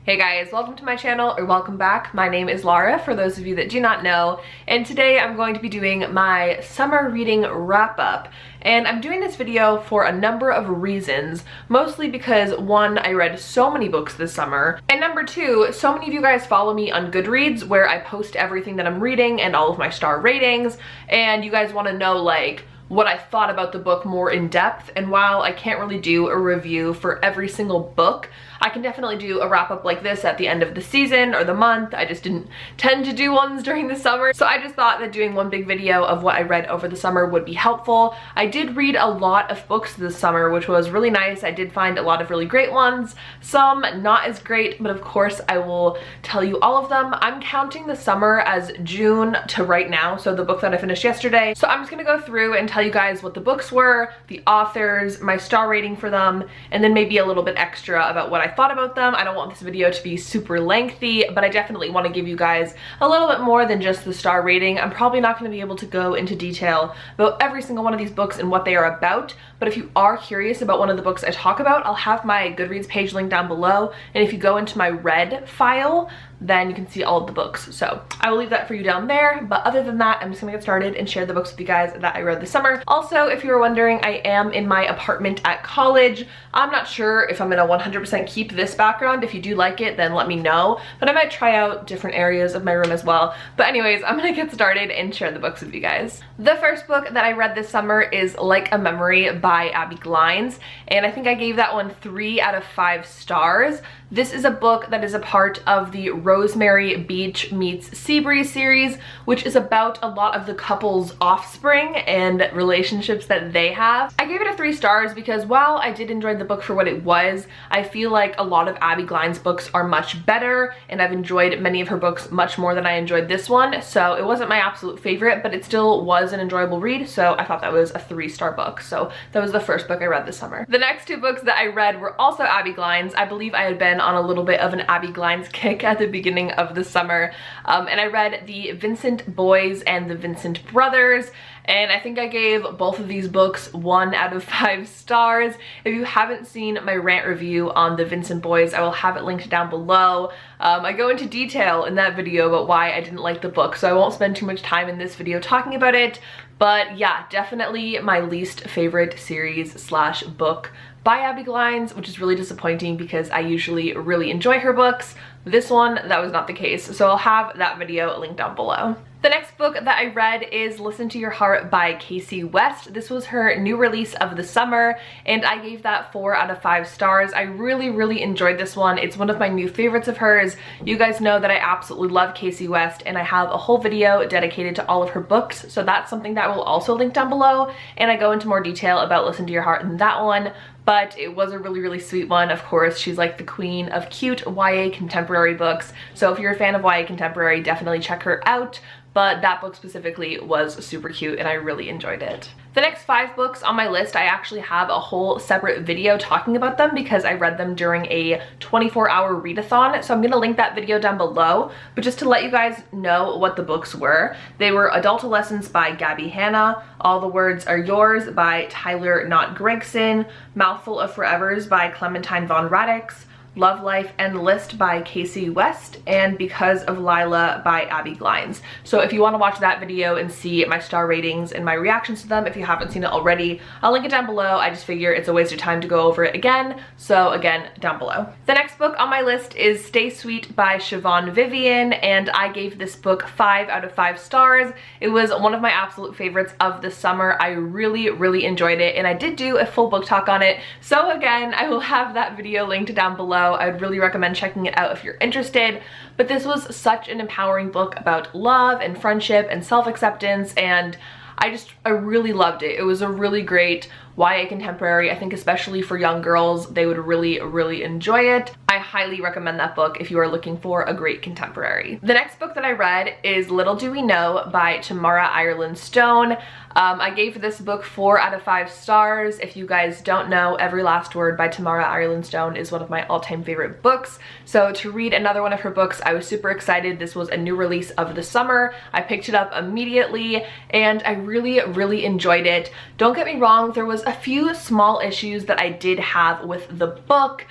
Hey guys, welcome to my channel, or welcome back. My name is Laura, for those of you that do not know, and today I'm going to be doing my summer reading wrap-up. And I'm doing this video for a number of reasons, mostly because one, I read so many books this summer, and number two, so many of you guys follow me on Goodreads where I post everything that I'm reading and all of my star ratings, and you guys want to know like what I thought about the book more in depth. And while I can't really do a review for every single book, I can definitely do a wrap up like this at the end of the season or the month. I just didn't tend to do ones during the summer, so I just thought that doing one big video of what I read over the summer would be helpful. I did read a lot of books this summer, which was really nice. I did find a lot of really great ones, some not as great, but of course I will tell you all of them. I'm counting the summer as June to right now, so the book that I finished yesterday. So I'm just gonna go through and tell you guys what the books were, the authors, my star rating for them, and then maybe a little bit extra about what I thought about them. I don't want this video to be super lengthy, but I definitely want to give you guys a little bit more than just the star rating. I'm probably not going to be able to go into detail about every single one of these books and what they are about, but if you are curious about one of the books I talk about, I'll have my Goodreads page linked down below, and if you go into my read file, then you can see all of the books. So I will leave that for you down there, but other than that, I'm just gonna get started and share the books with you guys that I read this summer. Also, if you were wondering, I am in my apartment at college. I'm not sure if I'm gonna 100% keep this background. If you do like it, then let me know, but I might try out different areas of my room as well. But anyways, I'm gonna get started and share the books with you guys. The first book that I read this summer is Like a Memory by Abby Glines, and I think I gave that one 3 out of 5 stars. This is a book that is a part of the Rosemary Beach Meets Seabreeze series, which is about a lot of the couple's offspring and relationships that they have. I gave it a 3 stars because while I did enjoy the book for what it was, I feel like a lot of Abby Glines' books are much better, and I've enjoyed many of her books much more than I enjoyed this one. So it wasn't my absolute favorite, but it still was an enjoyable read, so I thought that was a 3-star book. So that was the first book I read this summer. The next 2 books that I read were also Abby Glines. I believe I had been on a little bit of an Abby Glines kick at the beginning of the summer, and I read the Vincent Boys and the Vincent Brothers, and I think I gave both of these books 1 out of 5 stars. If you haven't seen my rant review on the Vincent Boys, I will have it linked down below. I go into detail in that video about why I didn't like the book, so I won't spend too much time in this video talking about it, but yeah, definitely my least favorite series slash book by Abby Glines, which is really disappointing because I usually really enjoy her books. This one, that was not the case, so I'll have that video linked down below. The next book that I read is Listen to Your Heart by Kasie West. This was her new release of the summer, and I gave that 4 out of 5 stars. I really enjoyed this one. It's one of my new favorites of hers. You guys know that I absolutely love Kasie West, and I have a whole video dedicated to all of her books, so that's something that I will also link down below, and I go into more detail about Listen to Your Heart in that one. But it was a really sweet one. Of course, she's like the queen of cute YA contemporary books, so if you're a fan of YA contemporary, definitely check her out. But that book specifically was super cute and I really enjoyed it. The next 5 books on my list, I actually have a whole separate video talking about them because I read them during a 24-hour readathon, so I'm gonna link that video down below. But just to let you guys know what the books were, they were Adultolescence by Gabby Hanna, All the Words Are Yours by Tyler Knott Gregson, Mouthful of Forevers by Clementine Von Radix, Love, Life, and List by Kasie West, and Because of Lila by Abby Glines. So if you want to watch that video and see my star ratings and my reactions to them, if you haven't seen it already, I'll link it down below. I just figure it's a waste of time to go over it again, so again, down below. The next book on my list is Stay Sweet by Siobhan Vivian, and I gave this book 5 out of 5 stars. It was one of my absolute favorites of the summer. I really enjoyed it, and I did do a full book talk on it, so again, I will have that video linked down below. I would really recommend checking it out if you're interested. But this was such an empowering book about love and friendship and self-acceptance, and I really loved it. It was a really great YA contemporary. I think especially for young girls, they would really enjoy it. I highly recommend that book if you are looking for a great contemporary. The next book that I read is Little Do We Know by Tamara Ireland Stone. I gave this book 4 out of 5 stars. If you guys don't know, Every Last Word by Tamara Ireland Stone is one of my all-time favorite books. So to read another one of her books, I was super excited. This was a new release of the summer. I picked it up immediately and I really enjoyed it. Don't get me wrong, there was a few small issues that I did have with the book.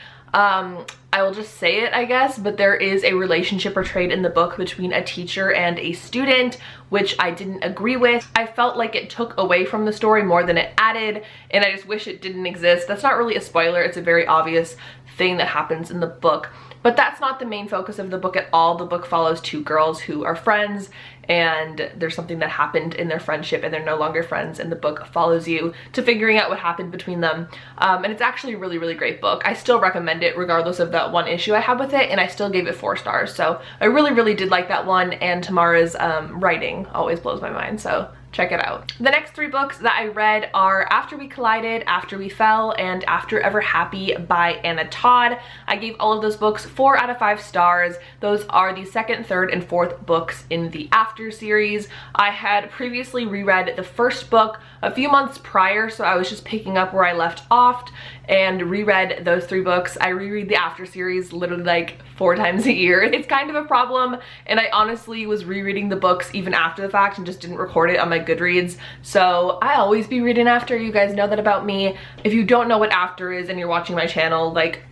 I will just say it, I guess, but there is a relationship portrayed in the book between a teacher and a student, which I didn't agree with. I felt like it took away from the story more than it added, and I just wish it didn't exist. That's not really a spoiler, it's a very obvious thing that happens in the book. But that's not the main focus of the book at all. The book follows two girls who are friends, and there's something that happened in their friendship and they're no longer friends, and the book follows you to figuring out what happened between them. And it's actually a really, really great book. I still recommend it regardless of that one issue I had with it, and I still gave it 4 stars. So I really, really did like that one, and Tamara's writing always blows my mind, so check it out. The next 3 books that I read are After We Collided, After We Fell, and After Ever Happy by Anna Todd. I gave all of those books 4 out of 5 stars. Those are the 2nd, 3rd, and 4th books in the After series. I had previously reread the first book a few months prior, so I was just picking up where I left off and reread those 3 books. I reread the After series literally like 4 times a year. It's kind of a problem, and I honestly was rereading the books even after the fact and just didn't record it on my Goodreads. So I always be reading After. You guys know that about me. If you don't know what After is and you're watching my channel, like,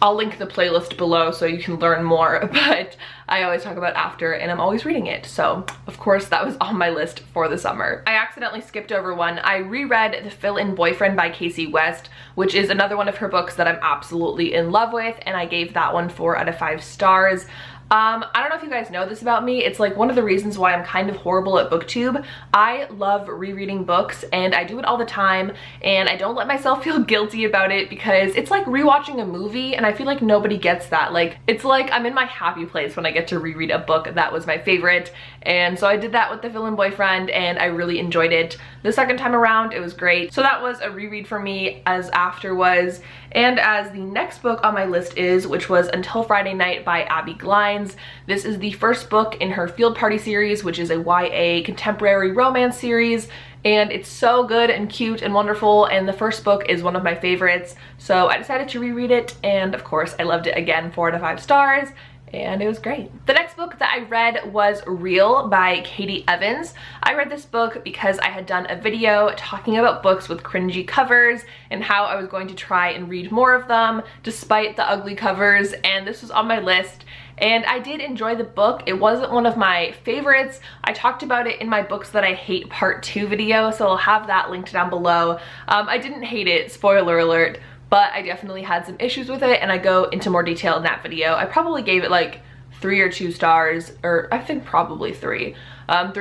I'll link the playlist below so you can learn more, but I always talk about After and I'm always reading it. So of course that was on my list for the summer. I accidentally skipped over one. I reread The Fill-In Boyfriend by Kasie West, which is another one of her books that I'm absolutely in love with, and I gave that one 4 out of 5 stars. I don't know if you guys know this about me. It's like one of the reasons why I'm kind of horrible at booktube. I love rereading books and I do it all the time, and I don't let myself feel guilty about it because it's like rewatching a movie, and I feel like nobody gets that. Like, it's like I'm in my happy place when I get to reread a book that was my favorite, and so I did that with The Fill-In Boyfriend and I really enjoyed it. The second time around, it was great. So that was a reread for me, as After was. And as the next book on my list is, which was Until Friday Night by Abby Glines. This is the first book in her Field Party series, which is a YA contemporary romance series, and it's so good and cute and wonderful, and the first book is one of my favorites, so I decided to reread it, and of course I loved it again, 4 out of 5 stars. And it was great. The next book that I read was Real by Katie Evans. I read this book because I had done a video talking about books with cringy covers and how I was going to try and read more of them despite the ugly covers, and this was on my list. And I did enjoy the book. It wasn't one of my favorites. I talked about it in my Books That I Hate Part 2 video, so I'll have that linked down below. I didn't hate it, spoiler alert, but I definitely had some issues with it, and I go into more detail in that video. I probably gave it like 3 or 2 stars, or I think probably 3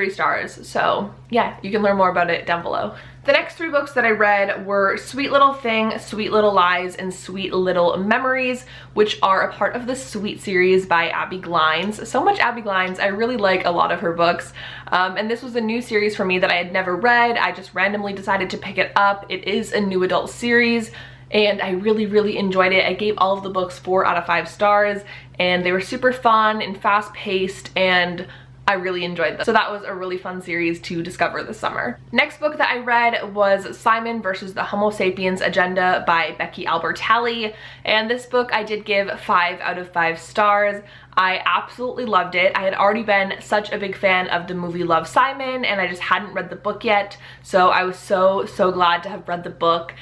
stars. So yeah, you can learn more about it down below. The next 3 books that I read were Sweet Little Thing, Sweet Little Lies, and Sweet Little Memories, which are a part of the Sweet series by Abby Glines. So much Abby Glines. I really like a lot of her books. And this was a new series for me that I had never read. I just randomly decided to pick it up. It is a new adult series, and I really, really enjoyed it. I gave all of the books 4 out of 5 stars, and they were super fun and fast-paced, and I really enjoyed them. So that was a really fun series to discover this summer. Next book that I read was Simon versus the Homo Sapiens Agenda by Becky Albertalli, and this book I did give 5 out of 5 stars. I absolutely loved it. I had already been such a big fan of the movie Love, Simon, and I just hadn't read the book yet, so I was so glad to have read the book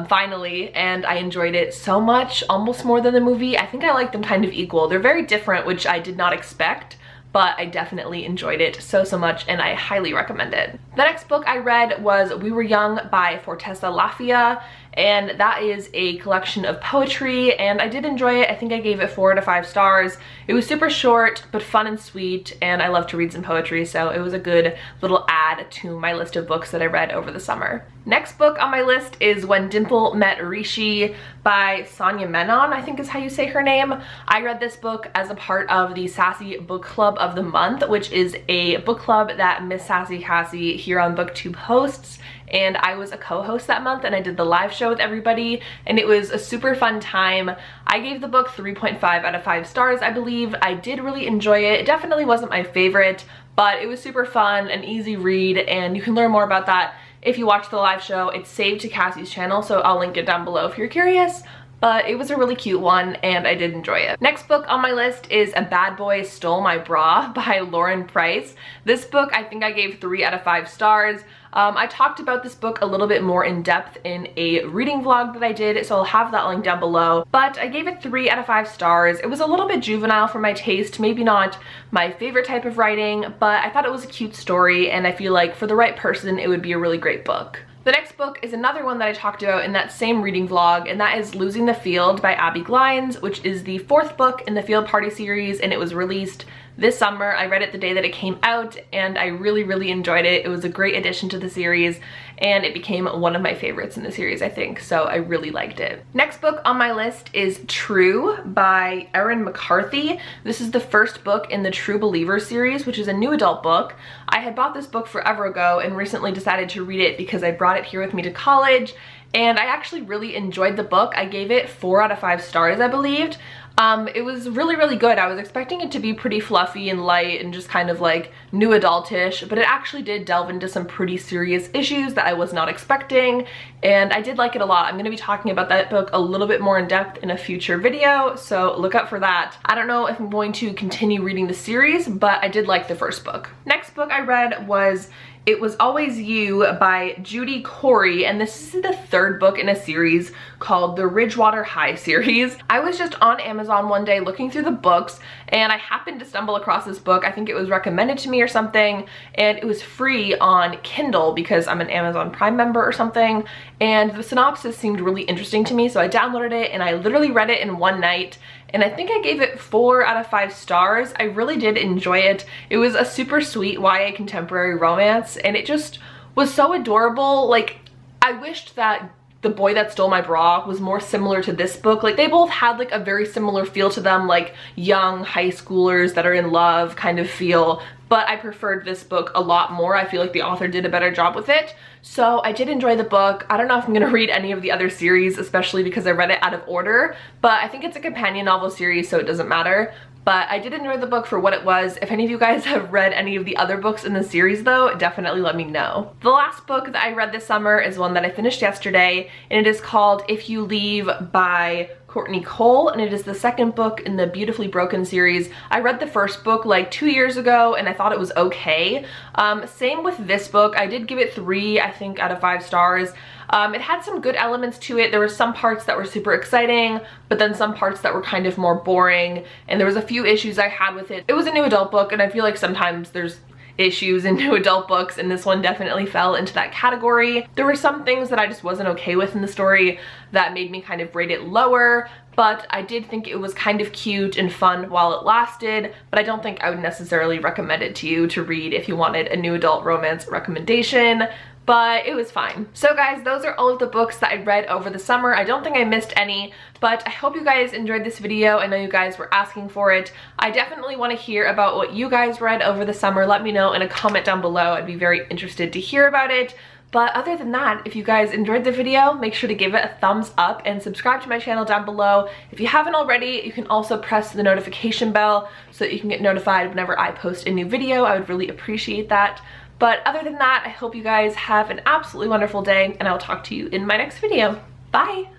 finally, and I enjoyed it so much, almost more than the movie. I think I like them kind of equal. They're very different, which I did not expect, but I definitely enjoyed it so much, and I highly recommend it. The next book I read was We Were Young by Fortessa Lafia, and that is a collection of poetry, and I did enjoy it. I think I gave it 4 out of 5 stars. It was super short, but fun and sweet, and I love to read some poetry, so it was a good little add to my list of books that I read over the summer. Next book on my list is When Dimple Met Rishi by Sonia Menon, I think is how you say her name. I read this book as a part of the Sassy Book Club of the Month, which is a book club that Miss Sassy Cassie here on BookTube hosts, and I was a co-host that month, and I did the live show with everybody, and it was a super fun time. I gave the book 3.5 out of 5 stars, I believe. I did really enjoy it. It definitely wasn't my favorite, but it was super fun, an easy read, and you can learn more about that if you watch the live show. It's saved to Cassie's channel, so I'll link it down below if you're curious. but it was a really cute one and I did enjoy it. Next book on my list is A Bad Boy Stole My Bra by Lauren Price. This book I think I gave 3 out of 5 stars. I talked about this book a little bit more in depth in a reading vlog that I did, so I'll have that link down below. But I gave it 3 out of 5 stars. It was a little bit juvenile for my taste, maybe not my favorite type of writing, but I thought it was a cute story and I feel like for the right person it would be a really great book. The next book is another one that I talked about in that same reading vlog, and that is Losing the Field by Abby Glines, which is the 4th book in the Field Party series, and it was released this summer. I read it the day that it came out and I really enjoyed it. It was a great addition to the series and it became one of my favorites in the series, I think, so I really liked it. Next book on my list is True by Erin McCarthy. This is the 1st book in the True Believer series, which is a new adult book. I had bought this book forever ago and recently decided to read it because I brought it here with me to college, and I actually really enjoyed the book. I gave it 4 out of 5 stars, I believed. It was really good. I was expecting it to be pretty fluffy and light and just kind of like new adultish, but it actually did delve into some pretty serious issues that I was not expecting, and I did like it a lot. I'm going to be talking about that book a little bit more in depth in a future video, so look out for that. I don't know if I'm going to continue reading the series, but I did like the 1st book. Next book I read was It Was Always You by Judy Corey, and this is the 3rd book in a series called the Ridgewater High series. I was just on Amazon one day looking through the books and I happened to stumble across this book. I think it was recommended to me or something, and it was free on Kindle because I'm an Amazon Prime member or something, and the synopsis seemed really interesting to me, so I downloaded it and I literally read it in one night. And I think I gave it 4 out of 5 stars. I really did enjoy it. It was a super sweet YA contemporary romance and it just was so adorable. Like, I wished that The Boy That Stole My Bra was more similar to this book. Like, they both had like a very similar feel to them, like young high schoolers that are in love kind of feel, but I preferred this book a lot more. I feel like the author did a better job with it. So I did enjoy the book. I don't know if I'm gonna read any of the other series, especially because I read it out of order, but I think it's a companion novel series, so it doesn't matter. But I did enjoy the book for what it was. If any of you guys have read any of the other books in the series though, definitely let me know. The last book that I read this summer is one that I finished yesterday, and it is called If You Leave by Courtney Cole, and it is the 2nd book in the Beautifully Broken series. I read the 1st book like 2 years ago and I thought it was okay. Same with this book. I did give it 3, I think, out of 5 stars. It had some good elements to it. There were some parts that were super exciting, but then some parts that were kind of more boring, and there was a few issues I had with it. It was a new adult book, and I feel like sometimes there's issues in new adult books, and this one definitely fell into that category. There were some things that I just wasn't okay with in the story that made me kind of rate it lower, but I did think it was kind of cute and fun while it lasted, but I don't think I would necessarily recommend it to you to read if you wanted a new adult romance recommendation. But it was fine. So guys, those are all of the books that I read over the summer. I don't think I missed any, but I hope you guys enjoyed this video. I know you guys were asking for it. I definitely want to hear about what you guys read over the summer. Let me know in a comment down below. I'd be very interested to hear about it. But other than that, if you guys enjoyed the video, make sure to give it a thumbs up and subscribe to my channel down below. If you haven't already, you can also press the notification bell so that you can get notified whenever I post a new video. I would really appreciate that. But other than that, I hope you guys have an absolutely wonderful day, and I'll talk to you in my next video. Bye!